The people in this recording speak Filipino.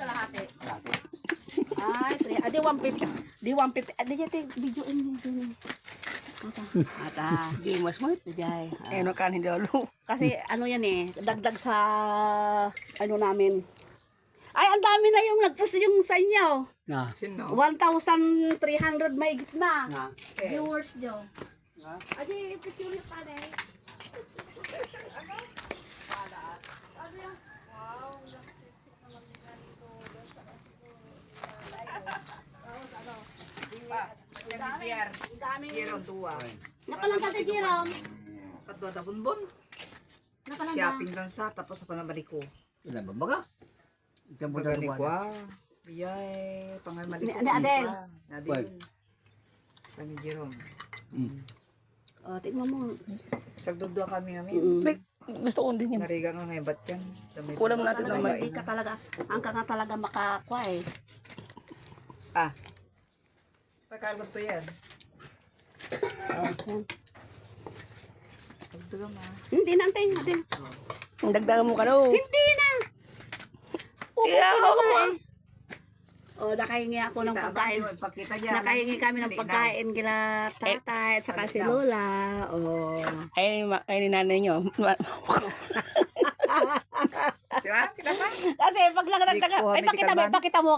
kalahati. Kalahati. Ay, 3. Di 150. Di 150. Di jay video ini. Ata. Di mas mo. Jay. Eh, no kan hindi alo. Kasi ano yan eh, dagdag sa ano namin. Ay, ang dami na yung nagpost yung sa inyo. Na. Sino? 1,300 mahigit na. Na. Viewers nyo. Na. Adi, picture yung pa eh. Giron tuwa. Nakalanta tayo, Giram. Kadwa ta bunbon. Nakalanta. Shopping lang sa tapos sa panabalik ko. Ilan ba baga? Ilan ba Pagani daw ko ah. Biyay, pangamalik ko. Ni Adel. Nadil. Kani Giron. O, tingnan mo. Sagdudwa kami kami. Gusto ko din yan. Nariga nga ngayon, ba't yan? Kulang natin Talaga, naman. hindi ka talaga, ang ka nga talaga makakwa eh. Ah. Pagkalot to yan. O, yan. Sagdudwa ma. Hindi na, antayin natin. Dagdagan mo ka daw. Hindi na! Kaya ako mo. O, nakahingi ako ng pagkain. Pagkita niya. Nakahingi kami ng pagkain kila tatay at saka si Lola. O. Ay ni nanay nyo. Diba? Kita pa? Kasi pag lang Di ko, ay medical pakita mo, man. pakita mo